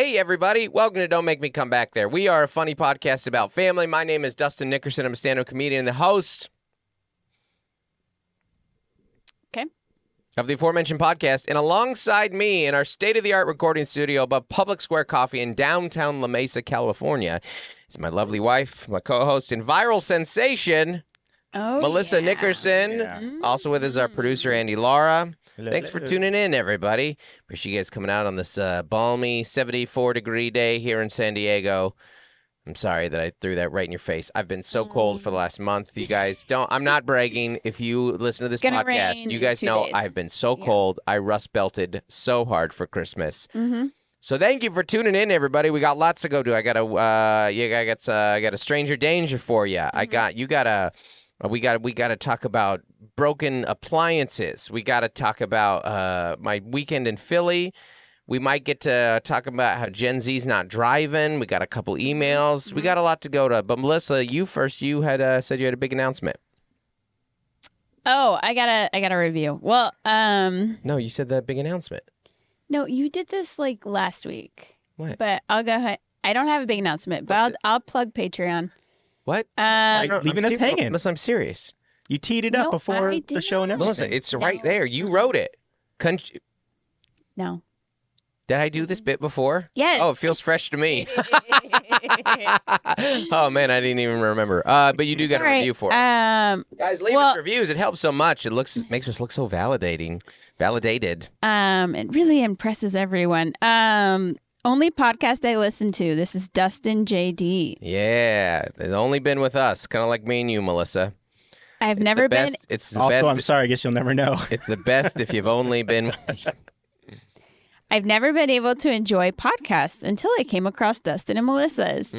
Hey, everybody. Welcome to Don't Make Me Come Back There. We are a funny podcast about family. My name is Dustin Nickerson. I'm a stand-up comedian and the host of the aforementioned podcast. And alongside me in our state-of-the-art recording studio above Public Square Coffee in downtown La Mesa, California, is my lovely wife, my co-host, and viral sensation, Melissa Nickerson. Yeah. Also with us is our producer, Andy Lara. Thanks for tuning in, everybody. Appreciate you guys coming out on this balmy 74-degree day here in San Diego. I'm sorry that I threw that right in your face. I've been so cold for the last month. You guys don't. I'm not bragging. If you listen to this podcast, you guys know I've been so cold. I rust belted so hard for Christmas. So thank you for tuning in, everybody. We got lots to go to. I got a stranger danger for you. We got to talk about broken appliances. We got to talk about my weekend in Philly. We might get to talk about how Gen Z's not driving. We got a couple emails. We got a lot to go to. But Melissa, you first. You had said you had a big announcement. Oh, I got a review. Well, no, you said that big announcement. No, you did this like last week. What? But I'll go ahead. I don't have a big announcement, but I'll plug Patreon. What? Leaving us hanging. Melissa, I'm serious. You teed it up before the show and everything. Melissa, it's right there. You wrote it. No. Did I do this bit before? Yes. Oh, it feels fresh to me. Oh, man, I didn't even remember. But you do get a review for it. Guys, leave us reviews. It helps so much. It makes us look so validated. It really impresses everyone. Only podcast I listen to. This is Dustin JD. Yeah, it's only been with us, kind of like me and you, Melissa. I've never been. It's the also, best. I'm sorry. I guess you'll never know. It's the best if you've only been. I've never been able to enjoy podcasts until I came across Dustin and Melissa's.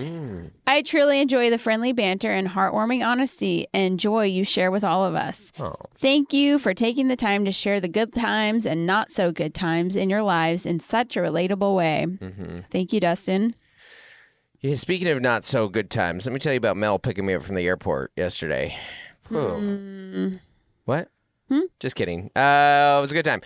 I truly enjoy the friendly banter and heartwarming honesty and joy you share with all of us. Oh. Thank you for taking the time to share the good times and not so good times in your lives in such a relatable way. Thank you, Dustin. Yeah, speaking of not so good times, let me tell you about Mel picking me up from the airport yesterday. What? Just kidding. It was a good time.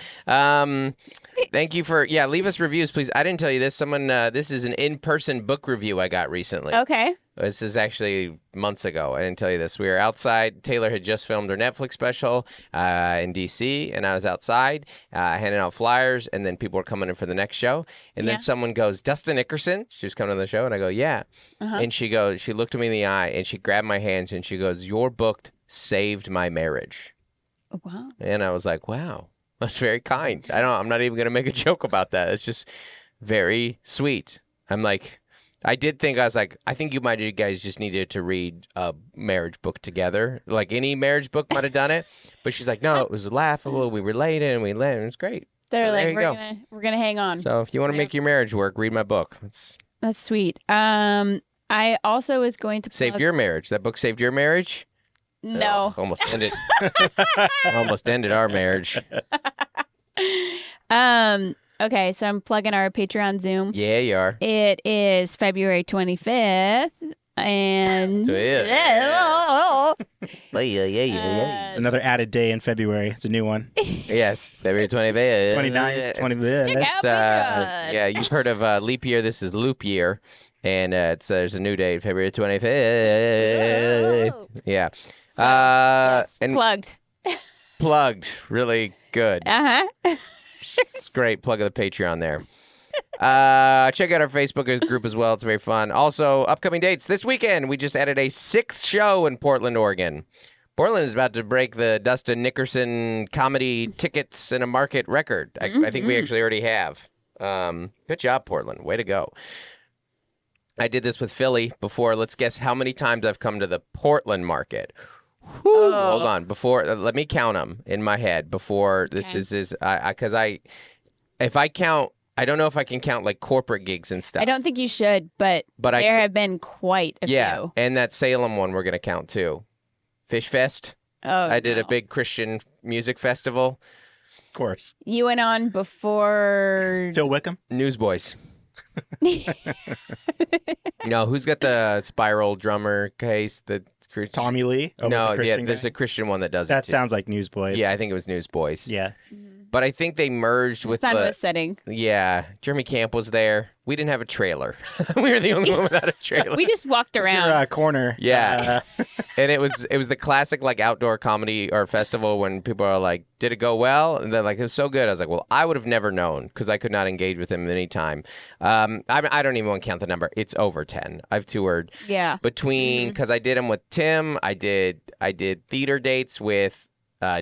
Thank you for, leave us reviews, please. I didn't tell you this. This is an in-person book review I got recently. Okay. This is actually months ago. I didn't tell you this. We were outside. Taylor had just filmed her Netflix special in D.C., and I was outside handing out flyers, and then people were coming in for the next show. And then someone goes, Dustin Nickerson? She was coming to the show, and I go, yeah. And she looked at me in the eye, and she grabbed my hands, and she goes, your book saved my marriage. Wow. And I was like, wow, that's very kind. I'm not even going to make a joke about that. It's just very sweet. I was like, I think you guys just needed to read a marriage book together. Like any marriage book might have done it. But she's like, no, it was laughable. We related and it was great. They're like, we're gonna hang on. So if you want to make your marriage work, read my book. That's sweet. I also was going to saved your marriage. That book saved your marriage? No. Ugh, almost ended our marriage. Okay, so I'm plugging our Patreon Zoom. Yeah, you are. It is February 25th, and It's another added day in February. It's a new one. Yes, February 25th. 29th, 25th. Check out Patreon. Yeah, you've heard of leap year. This is loop year. And there's a new date, February 25th. Whoa. Yeah. Yes, and plugged. Really good. It's great. Plug of the Patreon there. Check out our Facebook group as well. It's very fun. Also, upcoming dates. This weekend, we just added a 6th show in Portland, Oregon. Portland is about to break the Dustin Nickerson comedy tickets in a market record. I think we actually already have. Good job, Portland. Way to go. I did this with Philly before. Let's guess how many times I've come to the Portland market. Hold on. Before, let me count them in my head before this is because if I count, I don't know if I can count like corporate gigs and stuff. I don't think you should, but there have been quite a few. Yeah, and that Salem one we're going to count too. Fish Fest. I did a big Christian music festival. Of course. You went on before Phil Wickham? Newsboys. No, who's got the spiral drummer case? Tommy Lee? No, there's a Christian one that does it. That sounds like Newsboys. Yeah, I think it was Newsboys. Yeah. But I think they merged with Sun was setting. Yeah, Jeremy Camp was there. We didn't have a trailer. We were the only one without a trailer. We just walked around. Your corner. Yeah. And it was the classic like outdoor comedy or festival when people are like, did it go well? And they're like, it was so good. I was like, well, I would have never known because I could not engage with him at any time. I don't even want to count the number. It's over 10. I've toured. Yeah. Between, because I did them with Tim. I did theater dates with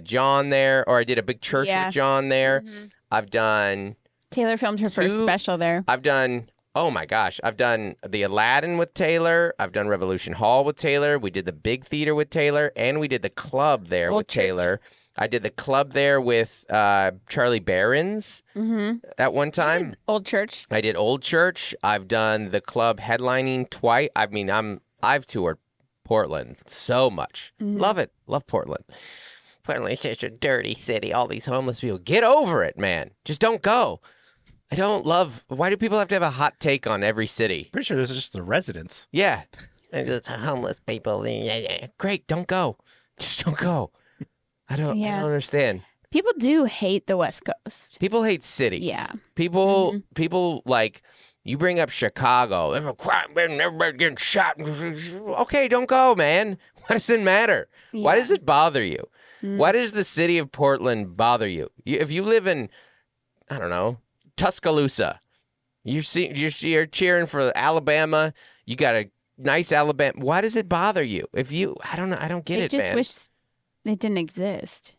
John there, or I did a big church with John there. I've done... Taylor filmed her first special there. I've done, oh my gosh, I've done the Aladdin with Taylor. I've done Revolution Hall with Taylor. We did the big theater with Taylor, and we did the club there with Taylor. I did the club there with Charlie Barron's at one time. Old Church. I did Old Church. I've done the club headlining twice. I mean, I've toured Portland so much. Love it. Love Portland. Portland's such a dirty city. All these homeless people. Get over it, man. Just don't go. I don't love... Why do people have to have a hot take on every city? Pretty sure this is just the residents. Yeah. It's homeless people. Great, don't go. Just don't go. I don't understand. People do hate the West Coast. People hate cities. Yeah. People like... You bring up Chicago. There's a crime, everybody getting shot. Okay, don't go, man. Why does it matter? Yeah. Why does it bother you? Why does the city of Portland bother you? If you live in, I don't know, Tuscaloosa, you're cheering for Alabama. You got a nice Alabama. Why does it bother you? I don't get it, man. I just wish it didn't exist.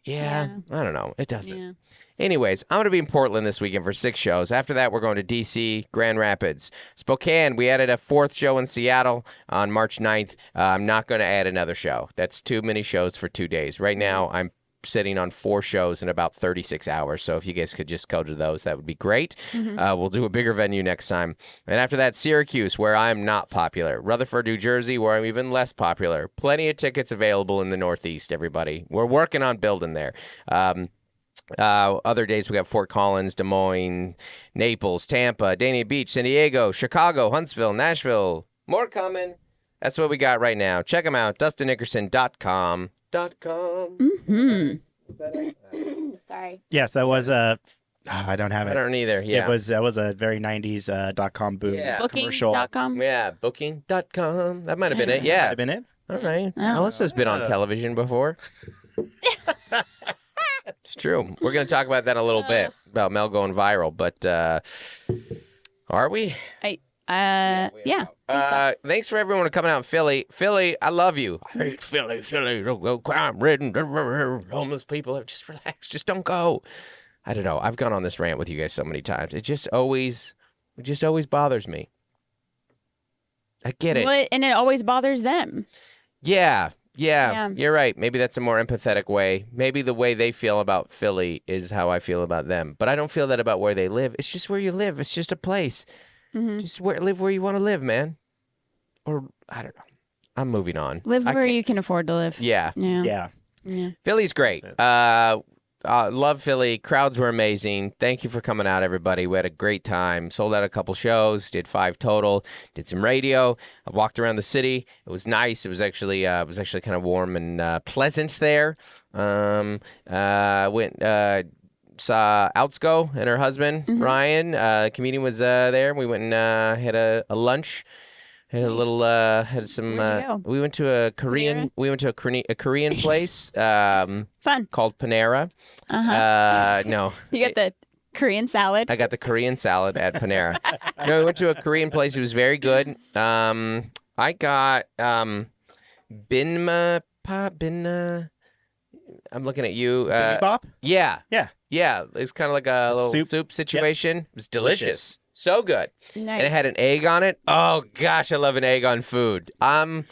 Yeah, I don't know. It doesn't. Yeah. Anyways, I'm going to be in Portland this weekend for 6 shows. After that, we're going to D.C., Grand Rapids, Spokane. We added a 4th show in Seattle on March 9th. I'm not going to add another show. That's too many shows for 2 days. Right now, I'm sitting on 4 shows in about 36 hours. So if you guys could just go to those, that would be great. We'll do a bigger venue next time. And after that, Syracuse, where I'm not popular. Rutherford, New Jersey, where I'm even less popular. Plenty of tickets available in the Northeast, everybody. We're working on building there. Other days we got Fort Collins, Des Moines, Naples, Tampa, Dania Beach, San Diego, Chicago, Huntsville, Nashville. More coming. That's what we got right now. Check them out. DustinNickerson.com. Sorry. Yes, that was I don't have it. I don't either. Yeah. That was a very 90s .com boom commercial. Booking.com. Yeah, booking.com. That might have been it. Yeah. Might have been it. All right. Melissa's been on television before. It's true. We're going to talk about that a little bit, about Mel going viral, but are we? Yeah. Thanks for everyone coming out in Philly. Philly, I love you. I hate Philly. Crime-ridden, homeless people. Just relax. Just don't go. I don't know. I've gone on this rant with you guys so many times. It just always bothers me. I get it. Well, and it always bothers them. Yeah, you're right. Maybe that's a more empathetic way. Maybe the way they feel about Philly is how I feel about them. But I don't feel that about where they live. It's just where you live. It's just a place. Just live where you want to live, man. Or, I don't know. I'm moving on. Live where you can afford to live. Yeah. Philly's great. Love Philly. Crowds were amazing. Thank you for coming out, everybody. We had a great time. Sold out a couple shows. Did 5 total. Did some radio. I walked around the city. It was nice. It was actually kind of warm and pleasant there. Went saw Outsgo and her husband Ryan. Comedian was there. We went and had a lunch. Had a little, had some, we went to a Korean place, fun, called Panera. No. You got the Korean salad? I got the Korean salad at Panera. No, we went to a Korean place. It was very good. I got, Binma, I'm looking at you. Bibimbap? Yeah. It's kind of like a little soup situation. Yep. It was delicious. So good. Nice. And it had an egg on it. Oh gosh, I love an egg on food. I'm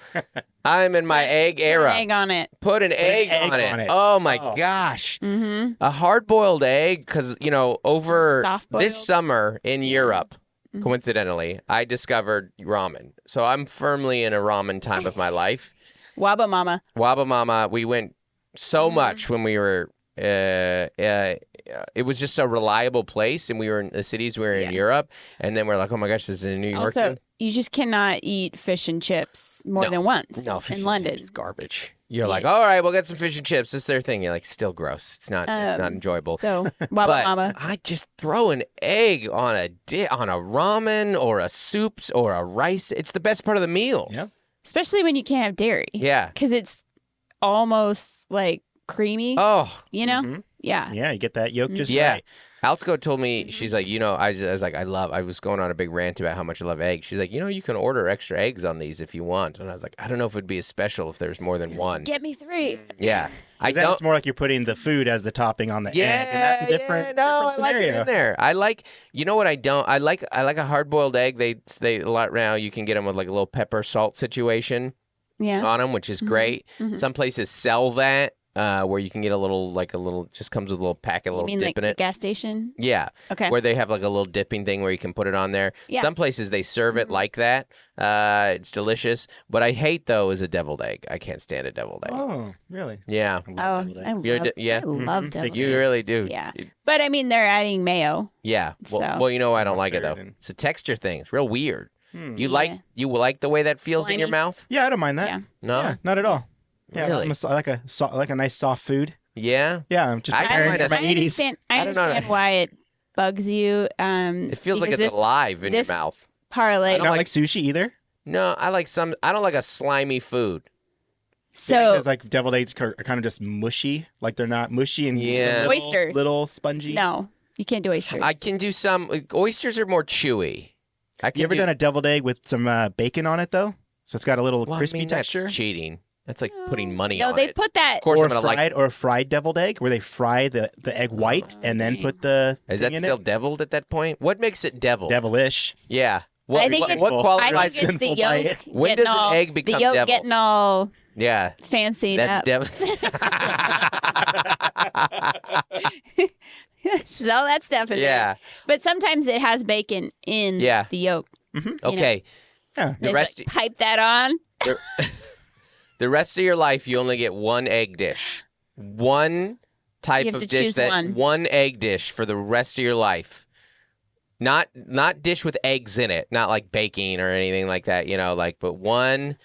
in my egg era. Put an egg on it. Put an egg on it. Oh my gosh. A hard-boiled egg, because over this summer in Europe, coincidentally, I discovered ramen. So I'm firmly in a ramen time of my life. Waba Mama. We went so much when we were. It was just a reliable place, and we were in the cities we were in Europe, and then we're like, oh my gosh, this is in New York. Also, you just cannot eat fish and chips more than once in London. It's garbage. You're like, all right, we'll get some fish and chips. This is their thing. You're like, still gross. It's not enjoyable. So, But mama. I just throw an egg on a ramen or a soups or a rice. It's the best part of the meal. Yeah. Especially when you can't have dairy. Yeah. Because it's almost like creamy. Oh. You know? Mhm. Yeah. Yeah, you get that yolk just Yeah. right. Altsco told me, she's like, I was like, I was going on a big rant about how much I love eggs. She's like, you can order extra eggs on these if you want. And I was like, I don't know if it'd be as special if there's more than one. Get me 3. Yeah. It's more like you're putting the food as the topping on the egg, and that's a different I like scenario. it in there. I like, what I don't, I like a hard-boiled egg. They a lot now, you can get them with like a little pepper salt situation Yeah. on them, which is great. Some places sell that. Where you can get a little, just comes with a little packet, a little You mean dip like in the it. gas station? Yeah. Okay. Where they have like a little dipping thing where you can put it on there. Yeah. Some places they serve it like that. It's delicious. What I hate though is a deviled egg. I can't stand a deviled egg. Oh, really? Yeah. Oh, I love, yeah. I love deviled You eggs. really do. Yeah. But I mean, they're adding mayo. Yeah. Well, So- well, I don't like it though. Mustard and- It's a texture thing. It's real weird. Hmm. You like the way that feels in your Slimy. mouth? Yeah, I don't mind that. Yeah. No. Yeah, not at all. Yeah, Really? I like a nice soft food. Yeah. Yeah, I'm just I preparing might for have- my 80s. I don't know. understand why it bugs you. It feels like because it's this alive in your this- mouth. parlay. I I don't don't like- like sushi either. No, I don't like a slimy food. So Because like deviled eggs are kind of just mushy. Like they're not mushy and just a Yeah. little, Oysters. little spongy. no, you can't do oysters. I can do some. Oysters are more chewy. I can You ever done a deviled egg with some bacon on it though? So it's got a little crispy texture. That's cheating. That's like putting money No, on they it. put that. Of course, Or I'm gonna like. a fried deviled egg where they fry the egg white and then dang. put the Is that thing in still it. deviled at that point? What makes it deviled? Devilish. Yeah. What, I think what, it's- what I qualifies? think it's the sinful yolk. diet. When getting does an all- egg become the yolk devil? getting all Yeah, fancy that's up? devil. Just all that stuff in Yeah. there. But sometimes it has bacon in Yeah. the yolk. Okay. Yeah. The They rest. just pipe that on. The rest of your life, you only get one egg dish. One type You have of to dish choose that one. egg dish for the rest of your life. Not dish with eggs in it, not like baking or anything like that, but one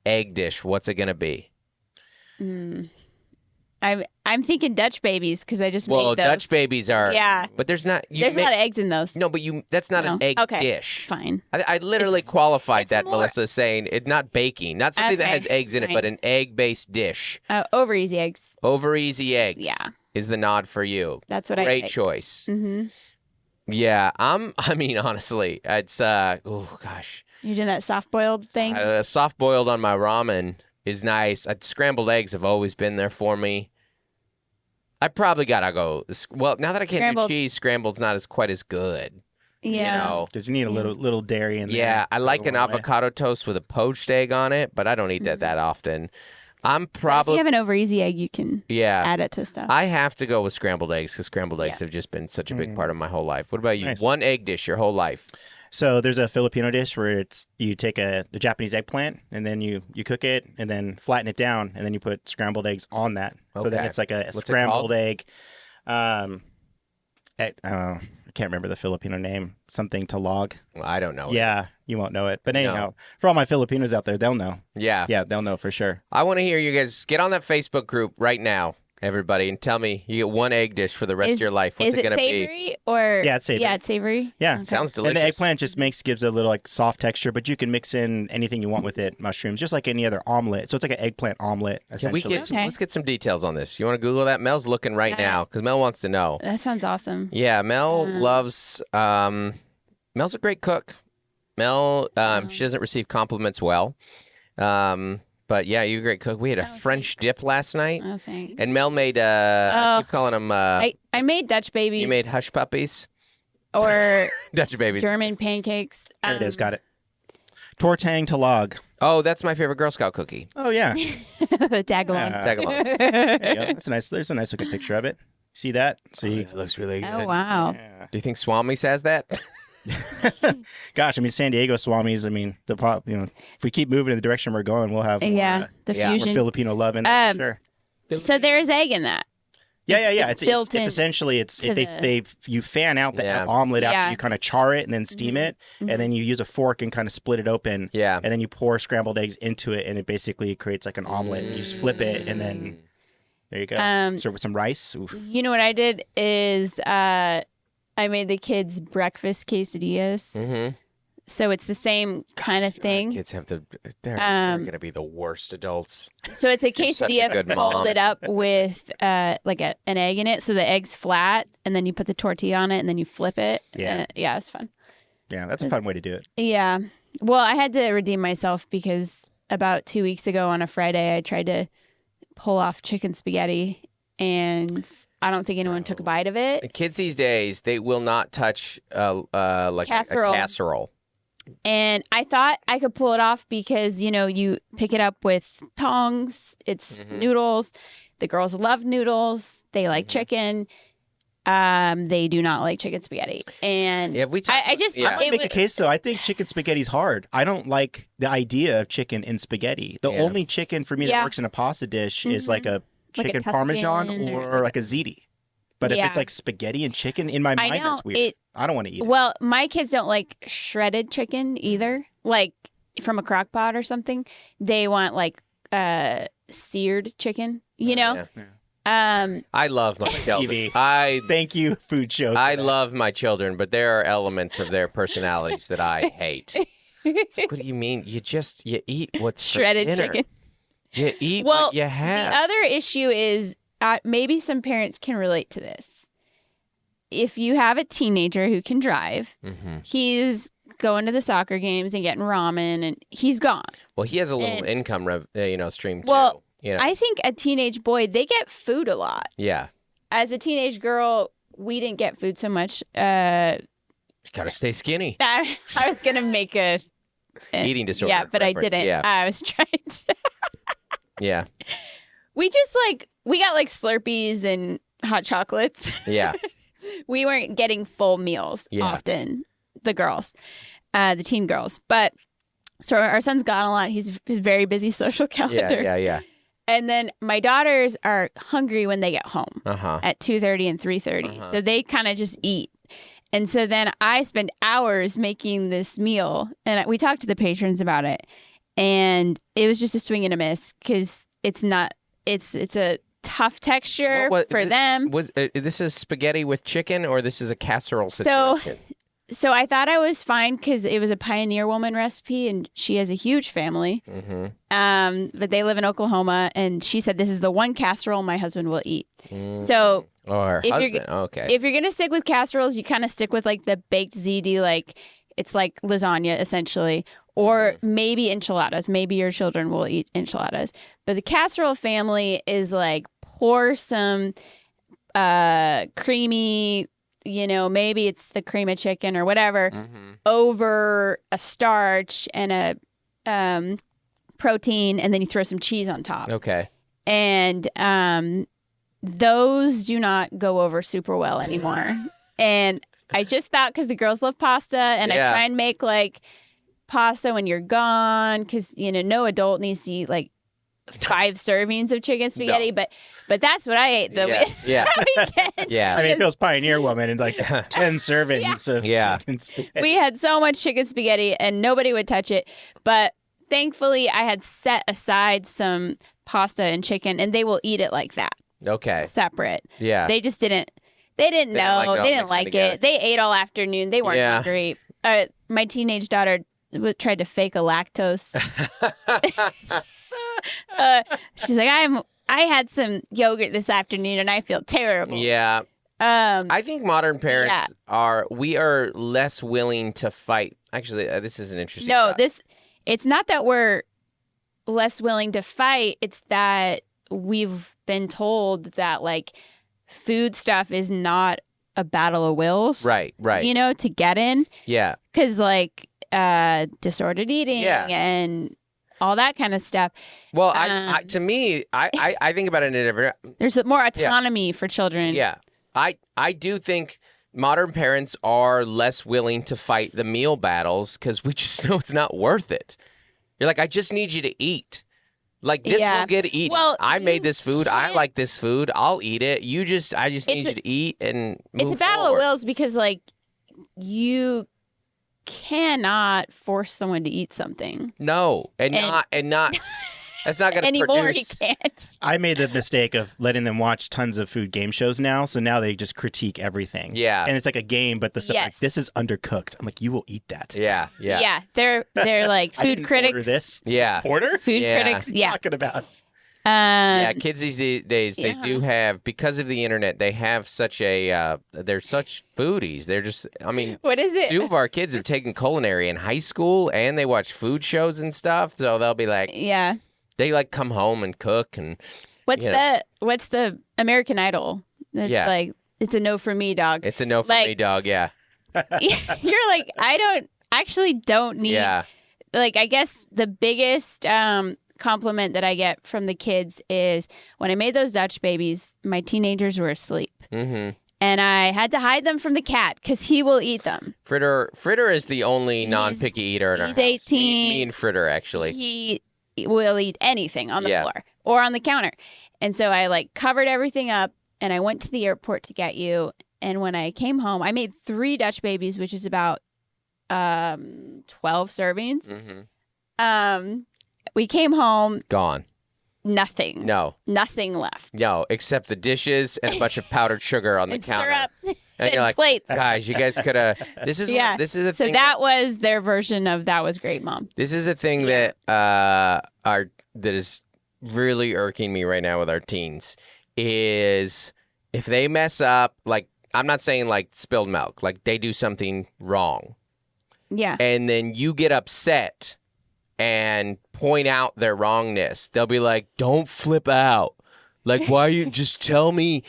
egg dish. What's it gonna be? I'm thinking Dutch babies because I just made those. Dutch babies are. Yeah. But there's not. There's a lot of eggs in those. No, but that's not an No. egg Okay. dish. Fine. I literally It's- qualified it's that, more- Melissa, saying it not baking, not something that Okay, has eggs in it, right. but an egg-based dish. Over easy eggs. Over easy eggs. Yeah. Is the nod for you. That's what I Great picked. choice. Mm-hmm. Yeah, I mean, honestly, it's oh gosh, You're doing that soft boiled thing. soft boiled on my ramen is nice. Scrambled eggs have always been there for me. I probably gotta go. Well, now that I can't Scrambled. do cheese, scrambled's not quite as good. yeah. You know. Because you need a little dairy in there. Yeah, I like an Goes a long way. avocado toast with a poached egg on it, but I don't eat that often. I'm But if probably you have an over easy egg, you can add it to stuff. I have to go with scrambled eggs because scrambled eggs have just been such a big part of my whole life. What about you? Nice. One egg dish your whole life. So there's a Filipino dish where you take a Japanese eggplant and then you cook it and then flatten it down and then you put scrambled eggs on that. So then Okay. it's like a What's it scrambled called? egg. I can't remember the Filipino name. Something to log. Well, I don't know. Yeah, you won't know it. But No. anyhow, for all my Filipinos out there, they'll know. Yeah. Yeah, they'll know for sure. I want to hear you guys get on that Facebook group right now, everybody, and tell me you get one egg dish for the rest of your life. What's is it it going to be? savory or? Yeah, it's savory. Yeah, it's savory. Yeah. Okay. Sounds delicious. And the eggplant just gives a little like soft texture, but you can mix in anything you want with it, mushrooms, just like any other omelet. So it's like an eggplant omelet, Can we essentially. get Okay. let's get some details on this. You want to Google that? Mel's looking right Yeah. now because Mel wants to know. That sounds awesome. Yeah, Mel loves. Mel's a great cook. Mel, she doesn't receive compliments well. But yeah, you're a great cook. We had a French dip last night, Oh, thanks. and Mel made. I keep calling them. I made Dutch babies. You made hush puppies. or Dutch babies. German pancakes. There it is. Got it. Tortang to log. Oh, that's my favorite Girl Scout cookie. Oh, yeah. The tag along. Uh, Tag along. There you go. That's nice. There's a nice looking picture of it. See that? See. It looks really good. Oh wow. Yeah. Do you think Swami says that? Gosh, I mean, San Diego Swamis. I mean, if we keep moving in the direction we're going, we'll have Yeah, the yeah. more fusion. Filipino love in it. For sure. So there's egg in that. Yeah. It's It's built in essentially you fan out the Yeah. omelet Yeah. after you kind of char it and then steam it, and then you use a fork and kind of split it open. Yeah. And then you pour scrambled eggs into it, and it basically creates like an omelet. You just flip it, and then there you go. Serve with some rice. Oof. You know what I did is I made the kids breakfast quesadillas. Mm-hmm. So it's the same kind of thing. Kids have to. They're going to be the worst adults. So it's a You're such a good quesadilla mom. folded up with like an egg in it. So the egg's flat, and then you put the tortilla on it, and then you flip it. Yeah. Yeah, it's fun. Yeah, that's a fun way to do it. Yeah. Well, I had to redeem myself because about 2 weeks ago on a Friday, I tried to pull off chicken spaghetti, and I don't think anyone took a bite of it. The kids these days, they will not touch like Casserole. a casserole. And I thought I could pull it off because, you pick it up with tongs. It's noodles. The girls love noodles. They like chicken. They do not like chicken spaghetti. And Yeah, I just Yeah. I make a case though. I think chicken spaghetti's hard. I don't like the idea of chicken in spaghetti. The only chicken for me that works in a pasta dish is like a Like a chicken Tuscan parmesan or or like a ziti. But if it's like spaghetti and chicken, in my mind, that's weird. I don't want to eat it. Well, my kids don't like shredded chicken either. Like from a crock pot or something. They want like seared chicken, Yeah. I love my children. TV. Thank you, food shows. I love my children, but there are elements of their personalities that I hate. It's like, what do you mean? You eat what's for shredded dinner. chicken. You eat Well, what you have. the other issue is maybe some parents can relate to this. If you have a teenager who can drive, he's going to the soccer games and getting ramen, and he's gone. Well, he has a little income stream too. Well, you know? I think a teenage boy, they get food a lot. Yeah. As a teenage girl, we didn't get food so much. You gotta stay skinny. I was going to make a Eating disorder. Yeah, but I reference. didn't. Yeah. I was trying to. Yeah. We just we got like Slurpees and hot chocolates. Yeah. We weren't getting full meals often, the girls, the teen girls. But so our son's gone a lot. He's a very busy social calendar. Yeah. And then my daughters are hungry when they get home at 2:30 and 3:30. So they kind of just eat. And so then I spend hours making this meal. And we talked to the patrons about it. And it was just a swing and a miss because it's a tough texture for them. This is spaghetti with chicken, or this is a casserole situation? So I thought I was fine because it was a Pioneer Woman recipe, and she has a huge family. But they live in Oklahoma, and she said this is the one casserole my husband will eat. So Or her husband. Okay. if you're gonna stick with casseroles, you kind of stick with like the baked ziti, like it's like lasagna essentially, or maybe enchiladas. Maybe your children will eat enchiladas. But the casserole family is like pour some creamy, maybe it's the cream of chicken or whatever over a starch and a protein, and then you throw some cheese on top. Okay. And those do not go over super well anymore. And I just thought because the girls love pasta, and I try and make like pasta when you're gone because no adult needs to eat like 5 servings of chicken spaghetti, but that's what I ate the weekend. Yeah. I mean, it feels Pioneer Woman and like 10 servings of chicken spaghetti. We had so much chicken spaghetti and nobody would touch it. But thankfully, I had set aside some pasta and chicken, and they will eat it like that. Okay. Separate. Yeah. They just didn't. They didn't know. They didn't like it. They ate all afternoon. They weren't hungry. My teenage daughter tried to fake a lactose. She's like, I had some yogurt this afternoon and I feel terrible. Yeah. I think modern parents are less willing to fight. Actually, this is an interesting thought. It's not that we're less willing to fight. It's that we've been told that like food stuff is not a battle of wills. Right. To get in. Yeah. Because like disordered eating and all that kind of stuff. Well, to me, I think about it in a different. There's more autonomy for children. Yeah, I do think modern parents are less willing to fight the meal battles because we just know it's not worth it. You're like, I just need you to eat. Like, this Yeah. will get eaten. Well, I made you this food. I can't- like this food. I'll eat it. I just need you to eat and move It's a battle forward. of wills because, like, you cannot force someone to eat something. No, and not. That's not going to Anymore, produce. you can't. I made the mistake of letting them watch tons of food game shows now, so now they just critique everything. Yeah. And it's like a game, but the stuff like, Yes. this is undercooked. I'm like, you will eat that. Yeah. They're like I food didn't critics. order this. Yeah. Order? Food Yeah. critics. What are you Yeah. talking about? Yeah, kids these days, they Yeah. do have, because of the internet, they have such a, they're such foodies. They're just, I mean, What is it? two of our kids have taken culinary in high school and they watch food shows and stuff. So they'll be like, Yeah. they like come home and cook and What's you know. What's the American Idol? It's Yeah. like, it's a no for me, dog. it's a no for Like- me, dog. Yeah. You're like, I don't need. Yeah. Like, I guess the biggest compliment that I get from the kids is when I made those Dutch babies, my teenagers were asleep. Mm-hmm. And I had to hide them from the cat because he will eat them. Fritter is the only non-picky eater in our he's house. 18. Me and Fritter, actually. He will eat anything on the Yeah. floor or on the counter. And so I like covered everything up and I went to the airport to get you. And when I came home, I made 3 Dutch babies, which is about 12 servings. Mm-hmm. We came home, Gone. nothing. Nothing left. No, except the dishes and a bunch of powdered sugar on the And counter. syrup And and you're like, plates. guys, you guys could have. This is Yeah. this is a So thing. that was their version of that was great, Mom. This is a thing that that is really irking me right now with our teens is if they mess up, like I'm not saying like spilled milk, like they do something wrong, Yeah. and then you get upset and point out their wrongness. They'll be like, "Don't flip out. Like, why you just tell me."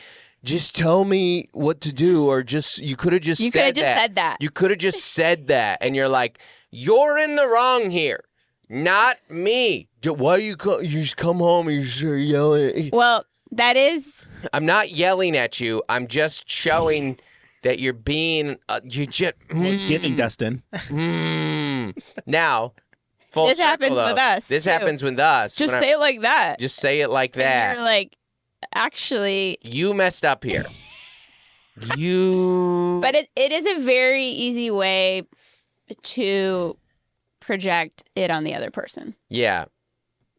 Just tell me what to do, or you could have just You could said have just that. said that. You could have just said that, and you're like, you're in the wrong here, not me. Why you just come home and you start yelling? Well, that is I'm not yelling at you. I'm just showing that you're being. You just. It's giving, Dustin. Now, full This circle, happens though. with us, This too. happens with us. just When say it like that. Just say it like And that. you're like, actually, You messed up here. You. but it is a very easy way to project it on the other person. Yeah.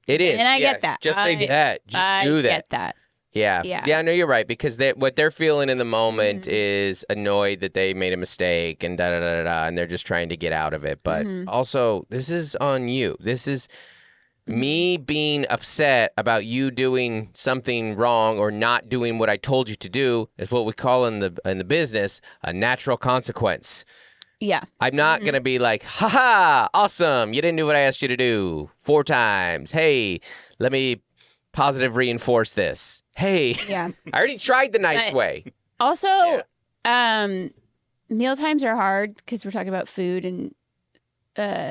It is. And I yeah. get that. Just say that. Just I do that. get that. Yeah. Yeah. No, you're right, because what they're feeling in the moment Mm-hmm. is annoyed that they made a mistake and da da da da da, and they're just trying to get out of it. But Mm-hmm. also, this is on you. This is me being upset about you doing something wrong or not doing what I told you to do is what we call in the business a natural consequence. Yeah. I'm not Mm-hmm. going to be like, ha, awesome. You didn't do what I asked you to do 4 times. Hey, let me positive reinforce this. Hey, Yeah. I already tried the nice But- way. Also, meal times are hard because we're talking about food and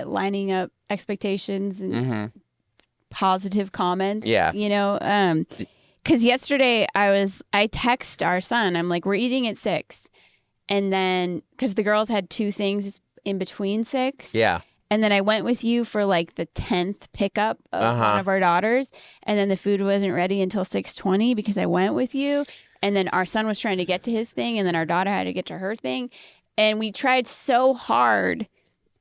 lining up expectations and Mm-hmm. positive comments. Yeah. You know, because yesterday I text our son, I'm like, we're eating at 6. And then, because the girls had 2 things in between 6. Yeah. And then I went with you for like the 10th pickup of Uh-huh. one of our daughters. And then the food wasn't ready until 6:20 because I went with you. And then our son was trying to get to his thing. And then our daughter had to get to her thing. And we tried so hard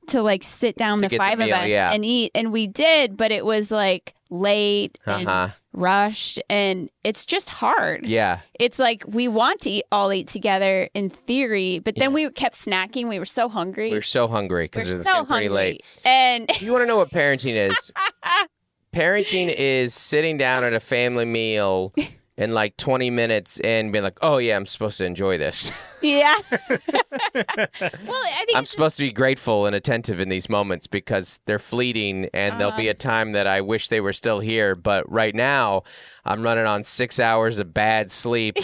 to like sit down the get the 5 meal, of us yeah. and eat. And we did, but it was like late Uh-huh. and rushed. And it's just hard. Yeah. It's like we want to all eat together in theory, but then we kept snacking. We were so hungry. We're so hungry because We're it's so getting pretty hungry. late. And You want to know what parenting is? Parenting is sitting down at a family meal in like 20 minutes and being like, oh, yeah, I'm supposed to enjoy this. yeah. Well, I think I'm supposed to be grateful and attentive in these moments because they're fleeting and there'll be a time that I wish they were still here. But right now, I'm running on 6 hours of bad sleep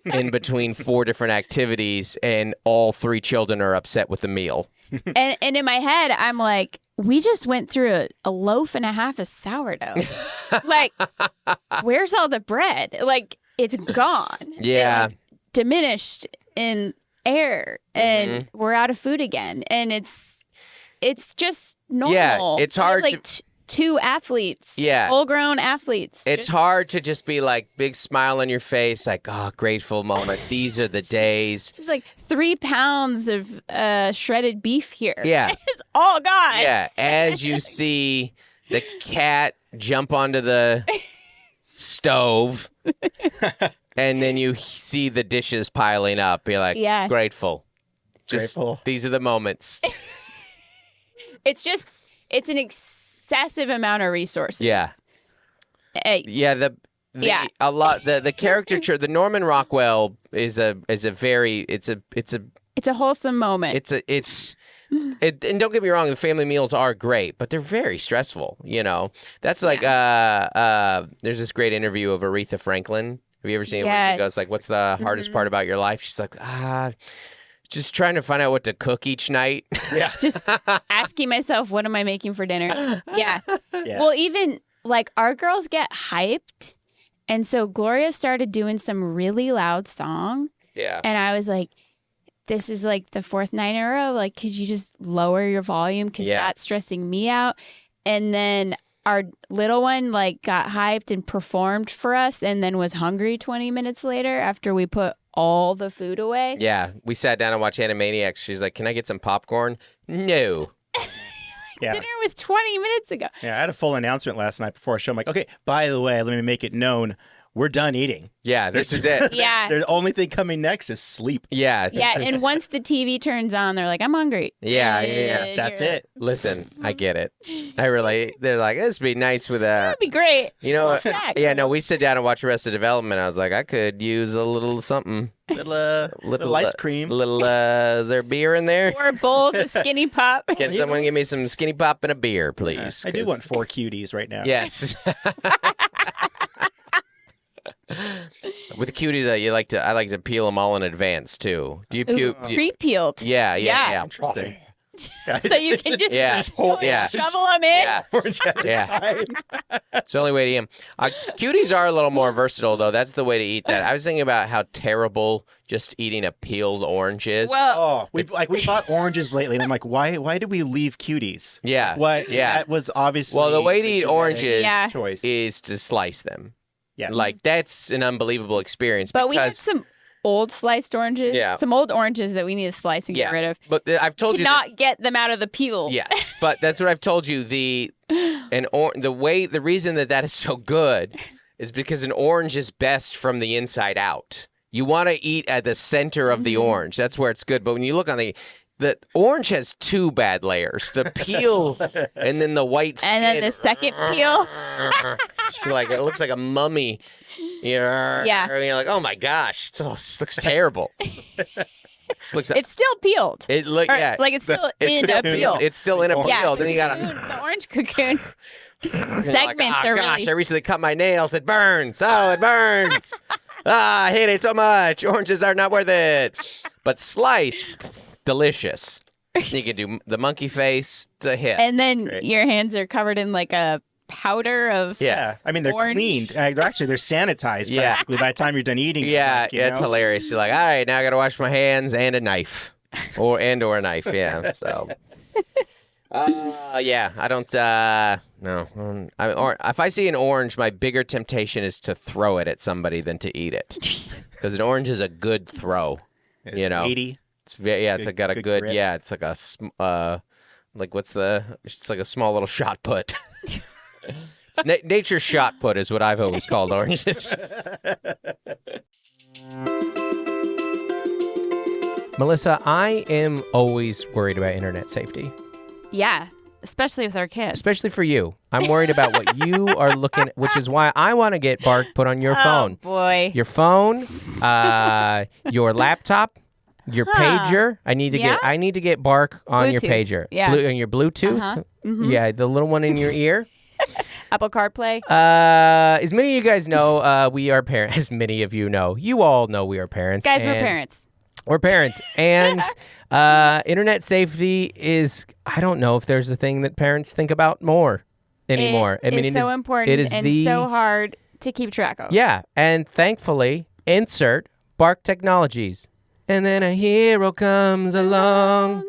in between 4 different activities, and all 3 children are upset with the meal. and in my head, I'm like, we just went through a loaf and a half of sourdough. Like, where's all the bread? Like, it's gone. Yeah. It, like, diminished in air, and we're out of food again. And it's just normal. Yeah, it's hard like to- 2 athletes. Yeah. Full-grown athletes. It's hard to just be like big smile on your face, like, oh, grateful moment. These are the days. It's like 3 pounds of shredded beef here. Yeah. It's all gone. Yeah. As you see the cat jump onto the stove, and then you see the dishes piling up. You're like, grateful. Grateful. These are the moments. It's an excessive amount of resources. Yeah. Yeah. A lot. The caricature. The Norman Rockwell is a very. It's a wholesome moment. And don't get me wrong, the family meals are great, but they're very stressful. That's like there's this great interview of Aretha Franklin. Have you ever seen it? Where she goes like, "What's the hardest part about your life?" She's like, just trying to find out what to cook each night. Yeah. Just asking myself, what am I making for dinner? Yeah. Well, even like our girls get hyped. And so Gloria started doing some really loud song. Yeah. And I was like, this is like the 4th night in a row. Like, could you just lower your volume? Because that's stressing me out. And then our little one like got hyped and performed for us and then was hungry 20 minutes later after we put all the food away. Yeah. We sat down and watched Animaniacs. She's like, can I get some popcorn? No. Dinner was 20 minutes ago. Yeah, I had a full announcement last night before a show. I'm like, okay, by the way, let me make it known. We're done eating. Yeah, this is it. Yeah. The only thing coming next is sleep. Yeah. Yeah, and once the TV turns on, they're like, I'm hungry. Yeah. That's it. Listen, I get it. They're like, this would be nice with a... That'd be great. Snack. Yeah, no, we sit down and watch Arrested Development. I was like, I could use a little something. Little ice cream. Is there beer in there? 4 bowls of Skinny Pop. Can someone give me some Skinny Pop and a beer, please? I do want 4 cuties right now. Yes. With the cuties, I like to peel them all in advance too. Do you pre-peeled? Yeah. Interesting. So you can just shovel them in. Yeah. It's the only way to eat them. Cuties are a little more versatile, though. That's the way to eat that. I was thinking about how terrible just eating a peeled orange is. Well, we bought oranges lately, and I'm like, why did we leave cuties? Yeah. What? Yeah. That was obviously. Well, the way to eat oranges choice is to slice them. Yeah. Like, that's an unbelievable experience. But we had some old sliced oranges. Yeah. Some old oranges that we need to slice and get rid of. But I've told you not get them out of the peel. Yeah. But that's what I've told you. The reason that is so good is because an orange is best from the inside out. You want to eat at the center of the orange. That's where it's good. But when you look on the orange has 2 bad layers: the peel and then the white skin. And then the second peel. Like, it looks like a mummy. Yeah. And you're like, oh my gosh, this looks terrible. It's still peeled. Like it's still in a peel. It's still in a peel. Yeah. Then you got the orange cocoon. Segments like, are gosh, really... I recently cut my nails. It burns. Oh, it burns. I hate it so much. Oranges are not worth it. But slice, delicious. You can do the monkey face. It's a hit. And then your hands are covered in like a powder of I mean, they're orange. cleaned. Actually, they're sanitized practically by the time you're done eating. It's hilarious. You're like, all right, now I got to wash my hands and a knife. Or a knife, yeah. So... I don't, no. If I see an orange, my bigger temptation is to throw it at somebody than to eat it. Because an orange is a good throw, Weighty. It's got a good grip. it's like a, it's like a small little shot put. It's nature's shot put is what I've always called oranges. Melissa, I am always worried about internet safety. Yeah, especially with our kids. Especially for you. I'm worried about what you are looking at, which is why I want to get Bark put on your phone. Oh, boy. Your phone, your laptop, your pager. I need to get Bark on your pager. Yeah. On your Bluetooth. Uh-huh. Mm-hmm. Yeah, the little one in your ear. Apple CarPlay. As many of you guys know, we are parents. As many of you know. You all know we are parents. Guys, we're parents. We're parents. And internet safety is, I don't know if there's a thing that parents think about more anymore. It is so important it is and so hard to keep track of. Yeah. And thankfully, insert Bark Technologies. And then a hero comes along.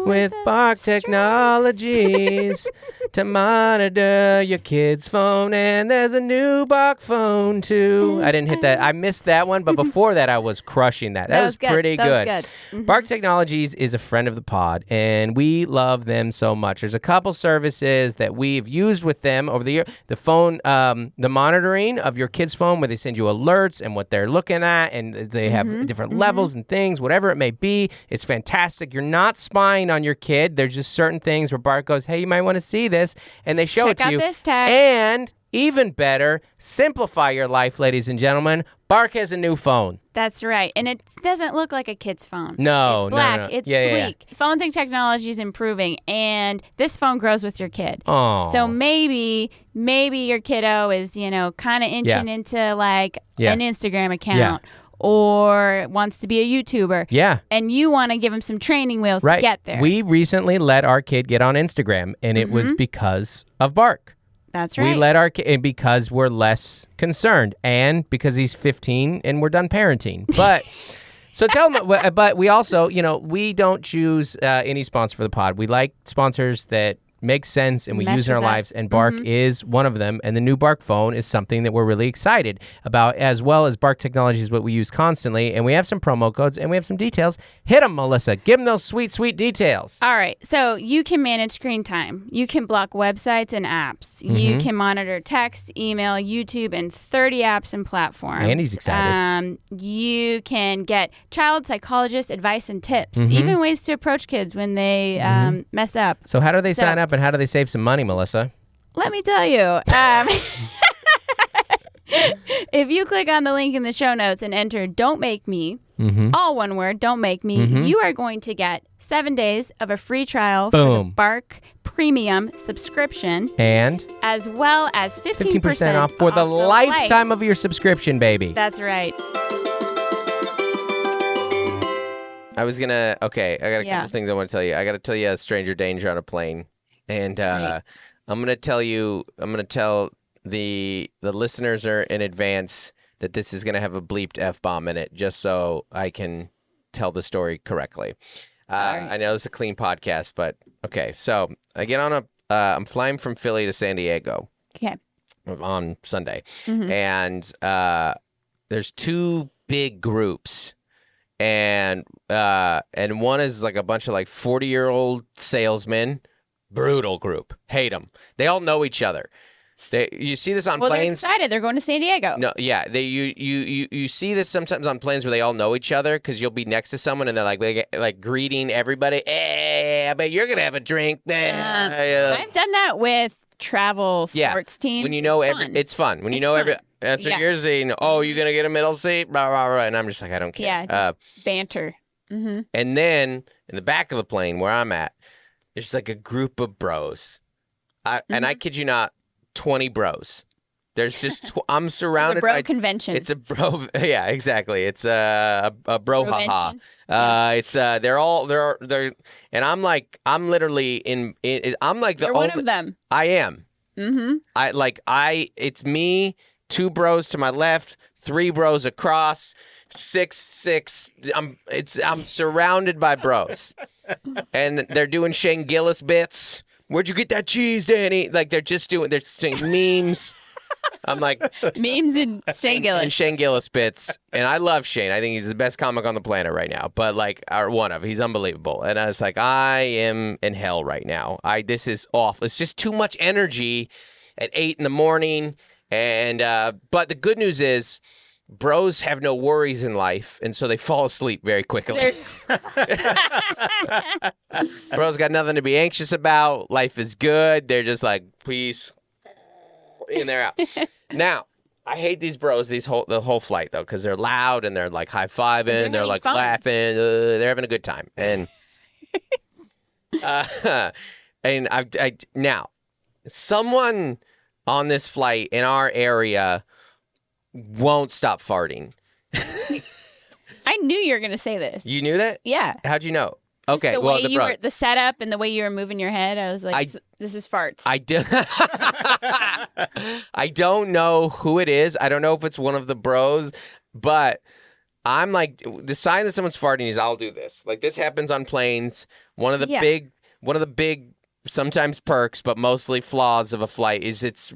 with Bark Technologies to monitor your kid's phone. And there's a new Bark phone, too. I didn't hit that. I missed that one, but before that, I was crushing that. That was pretty good. That was good. Bark Technologies is a friend of the pod, and we love them so much. There's a couple services that we've used with them over the year. The phone, the monitoring of your kid's phone, where they send you alerts and what they're looking at, and they have different levels and things, whatever it may be. It's fantastic. You're not spying on your kid. There's just certain things where Bark goes, hey, you might want to see this, and they show it to you. Check out this tag. And even better, simplify your life, ladies and gentlemen. Bark has a new phone. That's right. And it doesn't look like a kid's phone. No, it's black. no. It's Yeah. sleek. Phones and technology is improving, and this phone grows with your kid. Oh. So maybe your kiddo is, kind of inching into like an Instagram account or wants to be a YouTuber. Yeah. And you want to give him some training wheels to get there. We recently let our kid get on Instagram, and it was because of Bark. That's right. We let our kid because we're less concerned, and because he's 15 and we're done parenting. But so tell him. But we also, we don't choose any sponsor for the pod. We like sponsors that make sense and we use in our lives, and Bark is one of them. And the new Bark phone is something that we're really excited about, as well as Bark Technology is what we use constantly. And we have some promo codes and we have some details. Hit them, Melissa. Give them those sweet, sweet details. All right. So you can manage screen time. You can block websites and apps. You can monitor text, email, YouTube, and 30 apps and platforms. Andy's excited. You can get child psychologist advice and tips, even ways to approach kids when they mess up. So how do they sign up, and how do they save some money, Melissa? Let me tell you. If you click on the link in the show notes and enter Don't Make Me, all one word, Don't Make Me, you are going to get 7 days of a free trial for the Bark Premium subscription. And? As well as 15% off for the lifetime of your subscription, baby. That's right. I was going to, I got a couple things I want to tell you. I got to tell you a stranger danger on a plane. And I'm going to tell the listeners are in advance that this is going to have a bleeped F-bomb in it, just so I can tell the story correctly. Right. I know it's a clean podcast, but okay. So I get on I'm flying from Philly to San Diego. Okay. On Sunday. And there's two big groups. And one is like a bunch of like 40-year-old salesmen. Brutal group. Hate them. They all know each other. You see this on planes. They're excited. They're going to San Diego. No, yeah. You see this sometimes on planes where they all know each other, because you'll be next to someone and they're like greeting everybody. Hey, I bet you're gonna have a drink. I've done that with travel sports teams. When you know it's fun. When you know that's what you're saying. Oh, you're gonna get a middle seat. Blah, blah, blah. And I'm just like, I don't care. Yeah, banter. And then in the back of the plane where I'm at, there's like a group of bros. And I kid you not, 20 bros. There's just I'm surrounded by convention. It's a bro. Yeah, exactly. It's a bro haha. It's they're and I'm literally I'm like You're one of them. I am. It's me, 2 bros to my left, 3 bros across, 6. I'm surrounded by bros. And they're doing Shane Gillis bits. Where'd you get that cheese, Danny? Like they're saying memes. I'm like memes and Shane Gillis. And Shane Gillis bits. And I love Shane. I think he's the best comic on the planet right now. But he's unbelievable. And I was like, I am in hell right now. This is awful. It's just too much energy at 8 a.m. And but the good news is, bros have no worries in life, and so they fall asleep very quickly. Bros got nothing to be anxious about. Life is good. They're just like, peace. And they're out. Now, I hate these bros the whole flight, though, because they're loud and they're like high-fiving. They're like laughing. They're having a good time. And now, someone on this flight in our area won't stop farting. I knew you were going to say this. You knew that? Yeah. How'd you know? Okay, the setup and the way you were moving your head, I was like, this is farts. I don't know who it is. I don't know if it's one of the bros, but I'm like, the sign that someone's farting is I'll do this. Like this happens on planes. One of the big sometimes perks, but mostly flaws of a flight is it's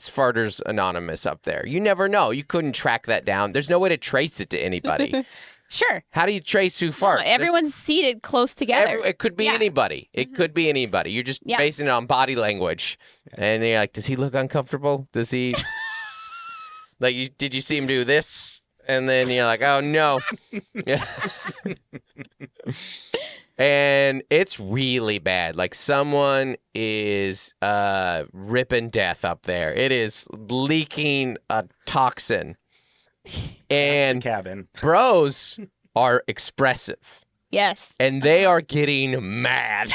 Farters Anonymous up there. You never know. You couldn't track that down. There's no way to trace it to anybody. Sure. How do you trace who farts? Everyone's seated close together. It could be anybody. It could be anybody. You're just basing it on body language. And you're like, does he look uncomfortable? Does he... did you see him do this? And then you're like, oh, no. Yeah. And it's really bad. Like someone is ripping death up there. It is leaking a toxin. And cabin. Bros are expressive. Yes. And they are getting mad.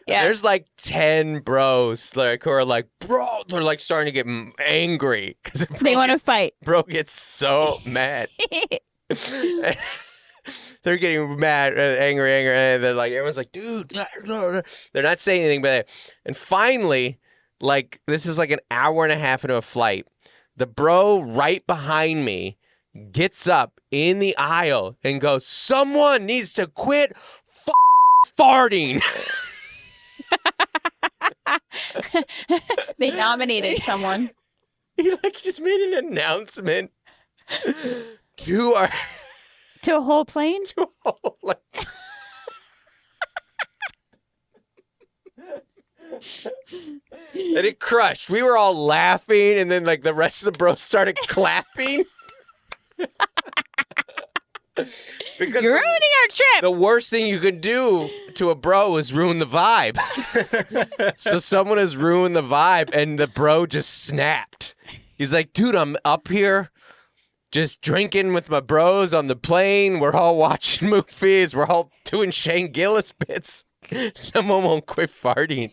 There's like 10 bros who are like, bro, they're like starting to get angry because they want to fight. Bro gets so mad. They're getting mad, angry, and they're like, everyone's like, dude, they're not saying anything, but and finally, like this is like an hour and a half into a flight. The bro right behind me gets up in the aisle and goes, someone needs to quit farting. They nominated someone. He like just made an announcement to a whole plane? And it crushed. We were all laughing, and then like the rest of the bros started clapping. Because you're ruining our trip. The worst thing you could do to a bro is ruin the vibe. So someone has ruined the vibe, and the bro just snapped. He's like, dude, I'm up here just drinking with my bros on the plane. We're all watching movies. We're all doing Shane Gillis bits. Someone won't quit farting.